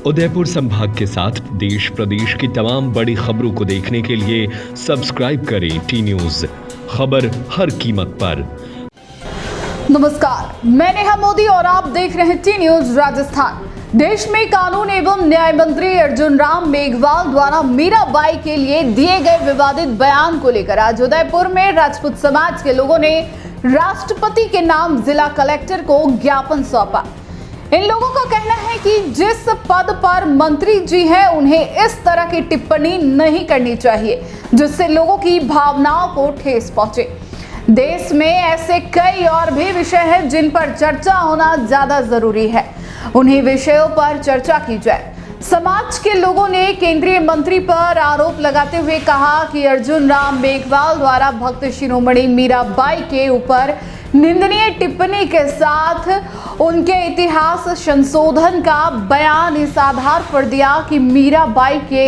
उदयपुर संभाग के साथ देश प्रदेश की तमाम बड़ी खबरों को देखने के लिए सब्सक्राइब करें टी न्यूज, खबर हर कीमत पर। नमस्कार, मैं नेहा मोदी और आप देख रहे हैं टी न्यूज राजस्थान। देश में कानून एवं न्याय मंत्री अर्जुन राम मेघवाल द्वारा मीराबाई के लिए दिए गए विवादित बयान को लेकर आज उदयपुर में राजपूत समाज के लोगों ने राष्ट्रपति के नाम जिला कलेक्टर को ज्ञापन सौंपा। इन लोगों का कहना है कि जिस पद पर मंत्री जी हैं उन्हें इस तरह की टिप्पणी नहीं करनी चाहिए जिससे लोगों की भावनाओं को ठेस पहुंचे। देश में ऐसे कई और भी विषय हैं जिन पर चर्चा होना ज्यादा जरूरी है, उन्हीं विषयों पर चर्चा की जाए। समाज के लोगों ने केंद्रीय मंत्री पर आरोप लगाते हुए कहा कि अर्जुन राम मेघवाल द्वारा भक्त शिरोमणि मीराबाई के ऊपर निंदनीय टिप्पणी के साथ उनके इतिहास संशोधन का बयान इस आधार पर दिया कि मीराबाई के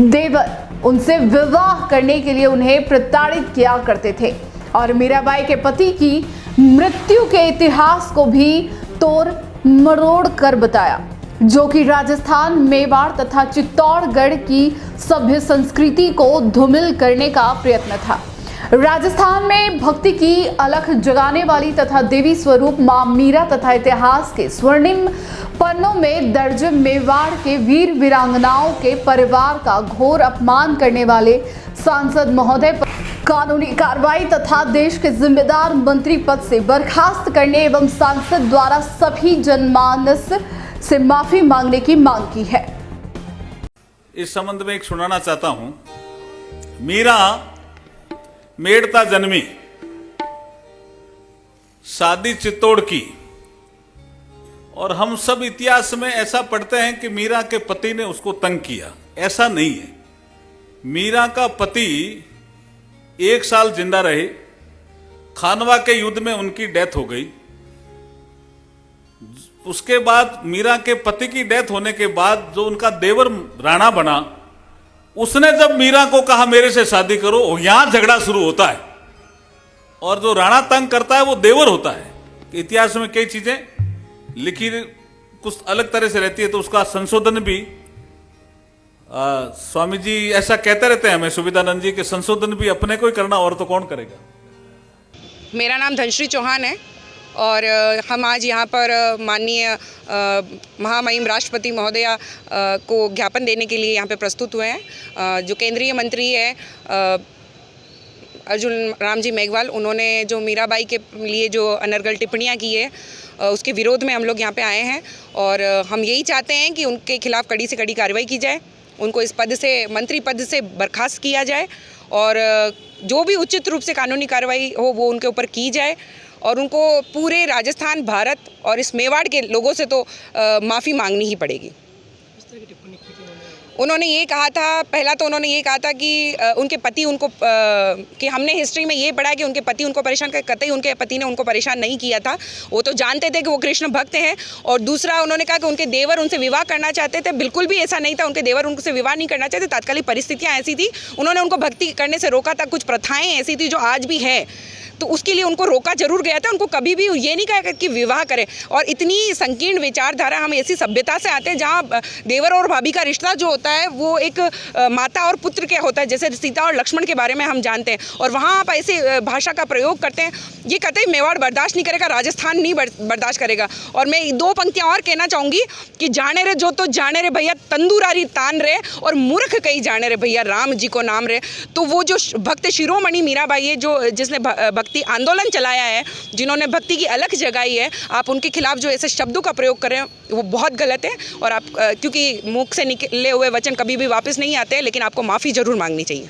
देवर उनसे विवाह करने के लिए उन्हें प्रताड़ित किया करते थे और मीराबाई के पति की मृत्यु के इतिहास को भी तोड़ मरोड़ कर बताया, जो कि राजस्थान, मेवाड़ तथा चित्तौड़गढ़ की सभ्य संस्कृति को धूमिल करने का प्रयत्न था। राजस्थान में भक्ति की अलख जगाने वाली तथा देवी स्वरूप मां मीरा तथा इतिहास के स्वर्णिम पन्नों में दर्ज मेवाड़ के वीर वीरांगनाओं के परिवार का घोर अपमान करने वाले सांसद महोदय पर कानूनी कार्रवाई तथा देश के जिम्मेदार मंत्री पद से बर्खास्त करने एवं सांसद द्वारा सभी जनमानस से माफी मांगने की मांग की है। इस संबंध में एक सुनाना चाहता हूं। मीरा मेड़ता जन्मी, शादी चित्तौड़ की, और हम सब इतिहास में ऐसा पढ़ते हैं कि मीरा के पति ने उसको तंग किया। ऐसा नहीं है। मीरा का पति 1 साल जिंदा रहे, खानवा के युद्ध में उनकी डेथ हो गई। उसके बाद मीरा के पति की डेथ होने के बाद जो उनका देवर राणा बना, उसने जब मीरा को कहा मेरे से शादी करो, यहां झगड़ा शुरू होता है। और जो राणा तंग करता है वो देवर होता है। इतिहास में कई चीजें लिखी कुछ अलग तरह से रहती है, तो उसका संशोधन भी स्वामी जी ऐसा कहते रहते हैं हमें, सुविधानंद जी, के संशोधन भी अपने को ही करना और तो कौन करेगा। मेरा नाम धनश्री चौहान है और हम आज यहाँ पर माननीय महामहिम राष्ट्रपति महोदया को ज्ञापन देने के लिए यहाँ पे प्रस्तुत हुए हैं। जो केंद्रीय मंत्री है अर्जुन राम जी मेघवाल, उन्होंने जो मीराबाई के लिए जो अनर्गल टिप्पणियाँ की है उसके विरोध में हम लोग यहाँ पे आए हैं और हम यही चाहते हैं कि उनके खिलाफ कड़ी से कड़ी कार्रवाई की जाए, उनको इस पद से, मंत्री पद से बर्खास्त किया जाए और जो भी उचित रूप से कानूनी कार्रवाई हो वो उनके ऊपर की जाए और उनको पूरे राजस्थान, भारत और इस मेवाड़ के लोगों से तो माफ़ी मांगनी ही पड़ेगी। उन्होंने ये कहा था, पहला तो उन्होंने ये कहा था कि उनके पति उनको कि हमने हिस्ट्री में ये पढ़ा कि उनके पति उनको परेशान कर, कतई उनके पति ने उनको परेशान नहीं किया था, वो तो जानते थे कि वो कृष्ण भक्त हैं। और दूसरा उन्होंने कहा कि उनके देवर उनसे विवाह करना चाहते थे। बिल्कुल भी ऐसा नहीं था, उनके देवर उनसे विवाह नहीं करना चाहते, तात्कालिक परिस्थितियाँ ऐसी थी, उन्होंने उनको भक्ति करने से रोका था। कुछ प्रथाएँ ऐसी थी जो आज भी है, तो उसके लिए उनको रोका जरूर गया था। उनको कभी भी ये नहीं कहा कि विवाह करें। और इतनी संकीर्ण विचारधारा, हम ऐसी सभ्यता से आते हैं जहाँ देवर और भाभी का रिश्ता जो होता है वो एक माता और पुत्र के होता है, जैसे सीता और लक्ष्मण के बारे में हम जानते हैं, और वहाँ आप ऐसे भाषा का प्रयोग करते हैं, ये कतई मेवाड़ बर्दाश्त नहीं करेगा, राजस्थान नहीं बर्दाश्त करेगा। और मैं 2 पंक्तियाँ और कहना चाहूँगी कि जाने रे जो तो जाने रे भैया तंदूरारी तान रे, और मूर्ख कहीं जाने रे भैया राम जी को नाम रे। तो वो जो भक्त शिरोमणि मीराबाई है, जो जिसने भक्ति आंदोलन चलाया है, जिन्होंने भक्ति की अलख जगाई है, आप उनके खिलाफ जो ऐसे शब्दों का प्रयोग करें वो बहुत गलत है। और आप क्योंकि मुख से निकले हुए वचन कभी भी वापस नहीं आते हैं, लेकिन आपको माफ़ी जरूर मांगनी चाहिए।